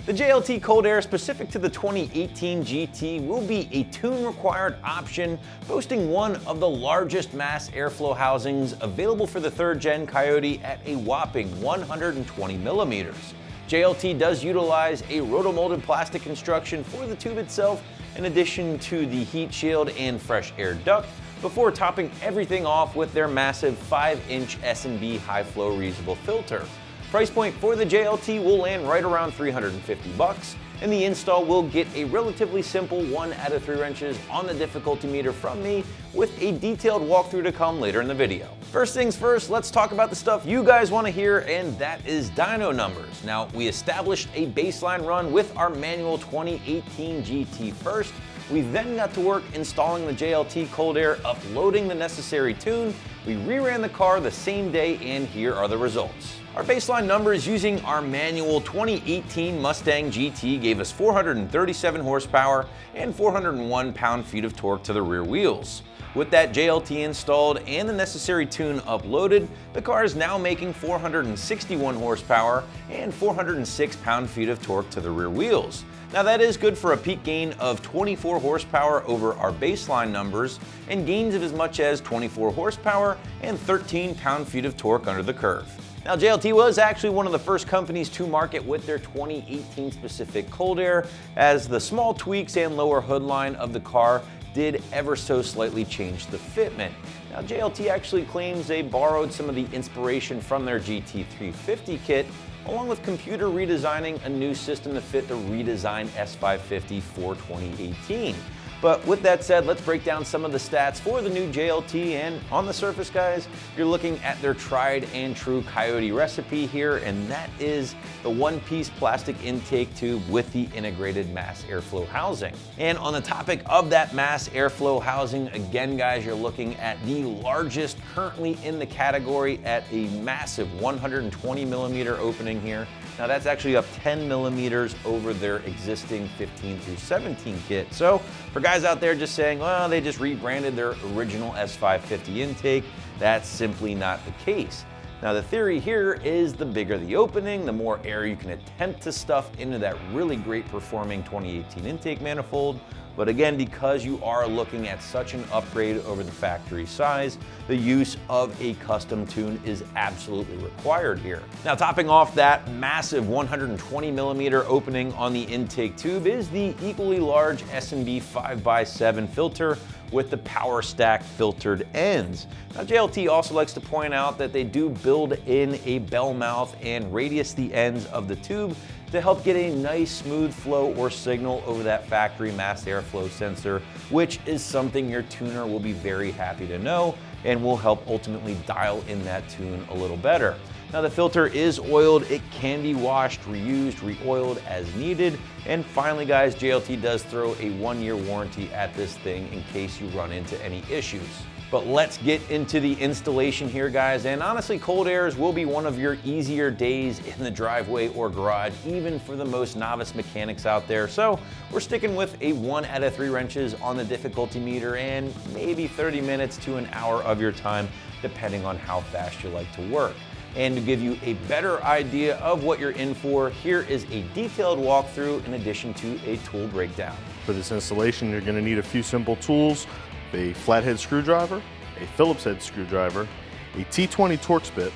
The JLT Cold Air specific to the 2018 GT will be a tune-required option, boasting one of the largest mass airflow housings available for the third-gen Coyote at a whopping 120 millimeters. JLT does utilize a roto-molded plastic construction for the tube itself, in addition to the heat shield and fresh air duct, before topping everything off with their massive 5-inch S&B high-flow reusable filter. Price point for the JLT will land right around $350, and the install will get a relatively simple 1 out of 3 wrenches on the difficulty meter from me, with a detailed walkthrough to come later in the video. First things first, let's talk about the stuff you guys want to hear, and that is dyno numbers. Now, we established a baseline run with our manual 2018 GT first. We then got to work installing the JLT Cold Air, uploading the necessary tune. We reran the car the same day, and here are the results. Our baseline numbers using our manual 2018 Mustang GT gave us 437 horsepower and 401 pound-feet of torque to the rear wheels. With that JLT installed and the necessary tune uploaded, the car is now making 461 horsepower and 406 pound-feet of torque to the rear wheels. Now that is good for a peak gain of 24 horsepower over our baseline numbers, and gains of as much as 24 horsepower and 13 pound-feet of torque under the curve. Now, JLT was actually one of the first companies to market with their 2018 specific Cold Air, as the small tweaks and lower hood line of the car did ever so slightly change the fitment. Now, JLT actually claims they borrowed some of the inspiration from their GT350 kit, along with computer redesigning a new system to fit the redesigned S550 for 2018. But with that said, let's break down some of the stats for the new JLT, and on the surface, guys, you're looking at their tried and true Coyote recipe here, and that is the one-piece plastic intake tube with the integrated mass airflow housing. And on the topic of that mass airflow housing, again, guys, you're looking at the largest currently in the category at a massive 120 millimeter opening here. Now that's actually up 10 millimeters over their existing 15 through 17 kit. So for guys out there just saying, well, they just rebranded their original S550 intake, that's simply not the case. Now the theory here is the bigger the opening, the more air you can attempt to stuff into that really great performing 2018 intake manifold. But again, because you are looking at such an upgrade over the factory size, the use of a custom tune is absolutely required here. Now, topping off that massive 120 millimeter opening on the intake tube is the equally large S&B 5x7 filter with the power stack filtered ends. Now, JLT also likes to point out that they do build in a bell mouth and radius the ends of the tube to help get a nice smooth flow or signal over that factory mass airflow sensor, which is something your tuner will be very happy to know and will help ultimately dial in that tune a little better. Now the filter is oiled, it can be washed, reused, re-oiled as needed. And finally, guys, JLT does throw a 1-year warranty at this thing in case you run into any issues. But let's get into the installation here, guys. And honestly, Cold Airs will be one of your easier days in the driveway or garage, even for the most novice mechanics out there. So we're sticking with a 1 out of 3 wrenches on the difficulty meter and maybe 30 minutes to an hour of your time, depending on how fast you like to work. And to give you a better idea of what you're in for, here is a detailed walkthrough in addition to a tool breakdown. For this installation, you're going to need a few simple tools: a flathead screwdriver, a Phillips head screwdriver, a T20 Torx bit,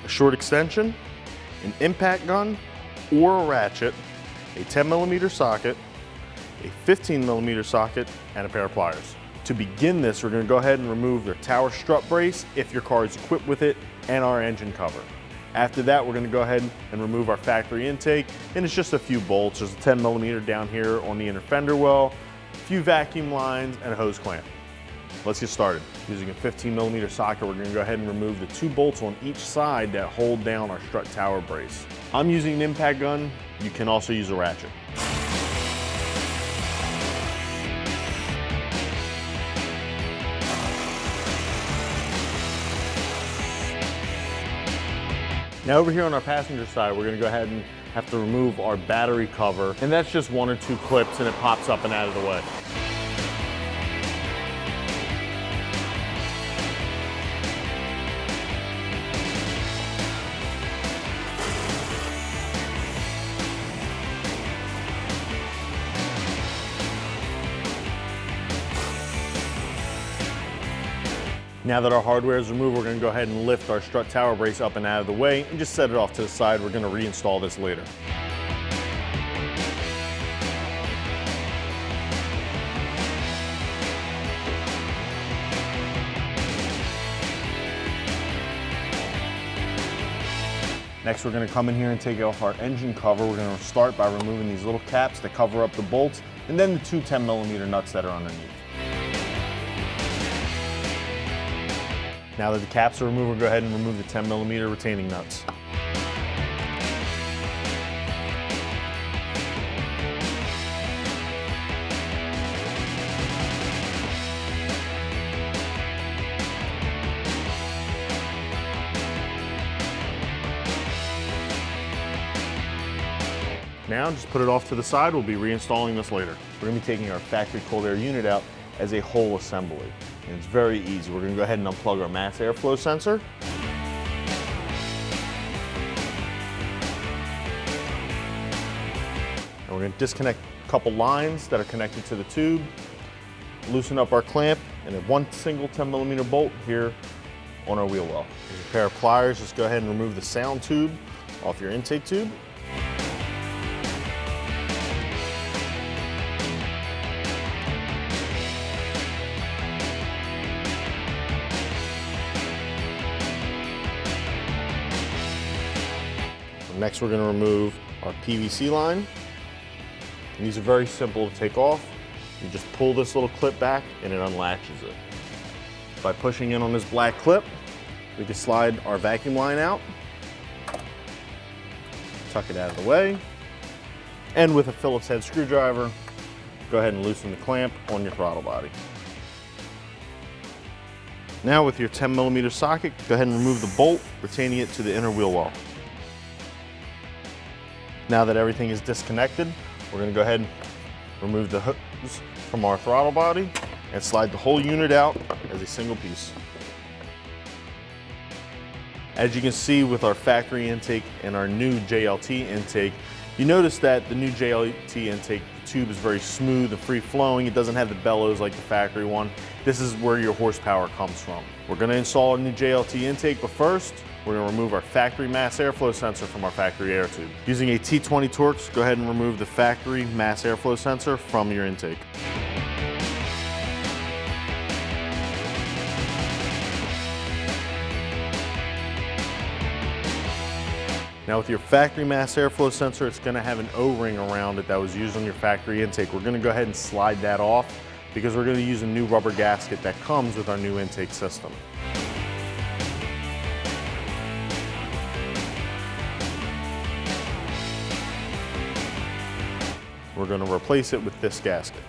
a short extension, an impact gun or a ratchet, a 10 millimeter socket, a 15 millimeter socket, and a pair of pliers. To begin this, we're going to go ahead and remove the tower strut brace if your car is equipped with it, and our engine cover. After that, we're going to go ahead and remove our factory intake, and it's just a few bolts. There's a 10 millimeter down here on the inner fender well, a few vacuum lines, and a hose clamp. Let's get started. Using a 15 millimeter socket, we're going to go ahead and remove the 2 bolts on each side that hold down our strut tower brace. I'm using an impact gun. You can also use a ratchet. Now over here on our passenger side, we're going to go ahead and have to remove our battery cover, and that's just 1 or 2 clips and it pops up and out of the way. Now that our hardware is removed, we're going to go ahead and lift our strut tower brace up and out of the way and just set it off to the side. We're going to reinstall this later. Next, we're going to come in here and take off our engine cover. We're going to start by removing these little caps that cover up the bolts and then the two 10mm nuts that are underneath. Now that the caps are removed, we'll go ahead and remove the 10mm retaining nuts. Now just put it off to the side. We'll be reinstalling this later. We're going to be taking our factory cold air unit out as a whole assembly. And it's very easy. We're going to go ahead and unplug our mass airflow sensor. And we're going to disconnect a couple lines that are connected to the tube, loosen up our clamp, and then one single 10mm bolt here on our wheel well. There's a pair of pliers. Just go ahead and remove the sound tube off your intake tube. Next, we're going to remove our PVC line. And these are very simple to take off. You just pull this little clip back and it unlatches it. By pushing in on this black clip, we can slide our vacuum line out, tuck it out of the way, and with a Phillips head screwdriver, go ahead and loosen the clamp on your throttle body. Now with your 10mm socket, go ahead and remove the bolt, retaining it to the inner wheel well. Now that everything is disconnected, we're going to go ahead and remove the hooks from our throttle body and slide the whole unit out as a single piece. As you can see with our factory intake and our new JLT intake, you notice that the new JLT intake tube is very smooth and free-flowing. It doesn't have the bellows like the factory one. This is where your horsepower comes from. We're going to install a new JLT intake, but first, we're going to remove our factory mass airflow sensor from our factory air tube. Using a T20 Torx, go ahead and remove the factory mass airflow sensor from your intake. Now with your factory mass airflow sensor, it's going to have an O-ring around it that was used on your factory intake. We're going to go ahead and slide that off because we're going to use a new rubber gasket that comes with our new intake system. We're going to replace it with this gasket.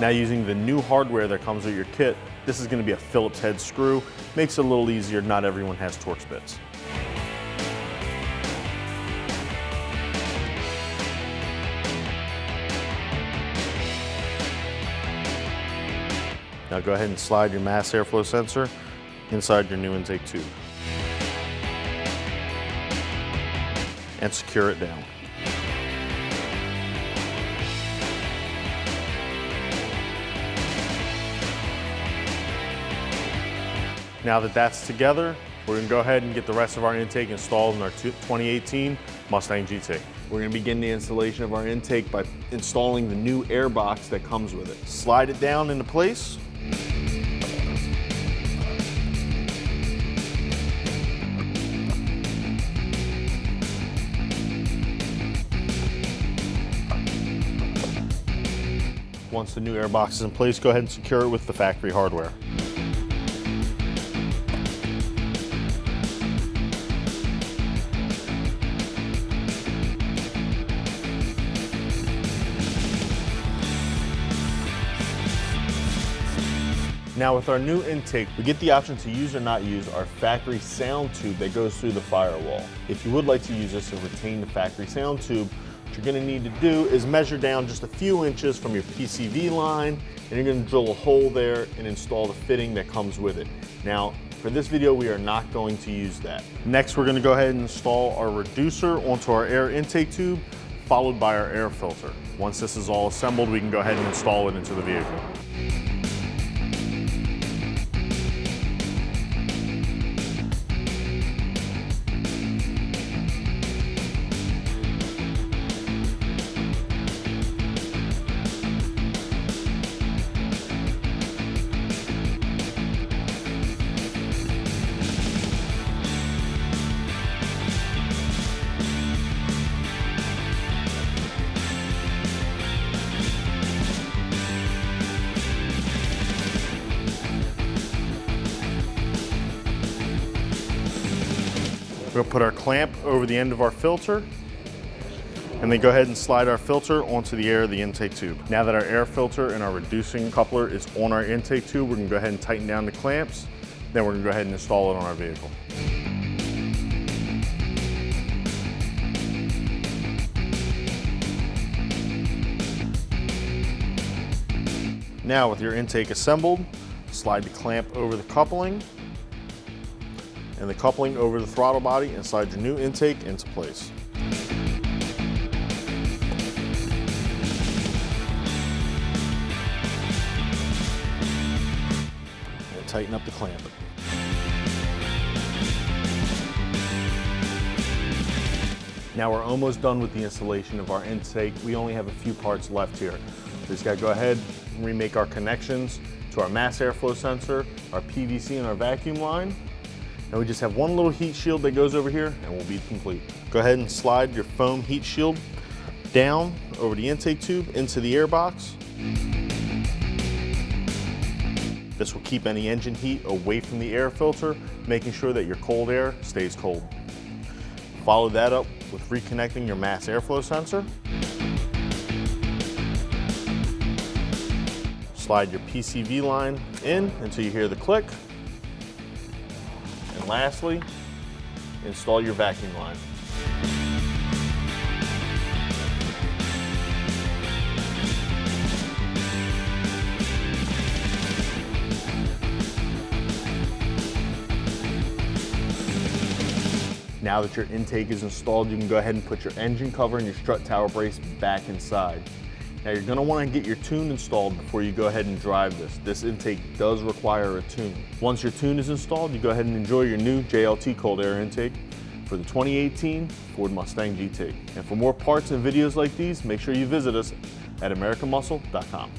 Now using the new hardware that comes with your kit, this is going to be a Phillips head screw. Makes it a little easier, not everyone has Torx bits. Now go ahead and slide your mass airflow sensor inside your new intake tube and secure it down. Now that that's together, we're going to go ahead and get the rest of our intake installed in our 2018 Mustang GT. We're going to begin the installation of our intake by installing the new air box that comes with it. Slide it down into place. Once the new air box is in place, go ahead and secure it with the factory hardware. Now with our new intake, we get the option to use or not use our factory sound tube that goes through the firewall. If you would like to use this and retain the factory sound tube, what you're going to need to do is measure down just a few inches from your PCV line, and you're going to drill a hole there and install the fitting that comes with it. Now, for this video, we are not going to use that. Next, we're going to go ahead and install our reducer onto our air intake tube, followed by our air filter. Once this is all assembled, we can go ahead and install it into the vehicle. We'll put our clamp over the end of our filter and then go ahead and slide our filter onto the air of the intake tube. Now that our air filter and our reducing coupler is on our intake tube, we're gonna go ahead and tighten down the clamps. Then we're gonna go ahead and install it on our vehicle. Now with your intake assembled, slide the clamp over the coupling and the coupling over the throttle body and slide your new intake into place. And tighten up the clamp. Now we're almost done with the installation of our intake. We only have a few parts left here. We just gotta go ahead and remake our connections to our mass airflow sensor, our PVC and our vacuum line. And we just have one little heat shield that goes over here and we'll be complete. Go ahead and slide your foam heat shield down over the intake tube into the air box. This will keep any engine heat away from the air filter, making sure that your cold air stays cold. Follow that up with reconnecting your mass airflow sensor. Slide your PCV line in until you hear the click. And lastly, install your vacuum line. Now that your intake is installed, you can go ahead and put your engine cover and your strut tower brace back inside. Now you're gonna wanna get your tune installed before you go ahead and drive this. This intake does require a tune. Once your tune is installed, you go ahead and enjoy your new JLT cold air intake for the 2018 Ford Mustang GT. And for more parts and videos like these, make sure you visit us at AmericanMuscle.com.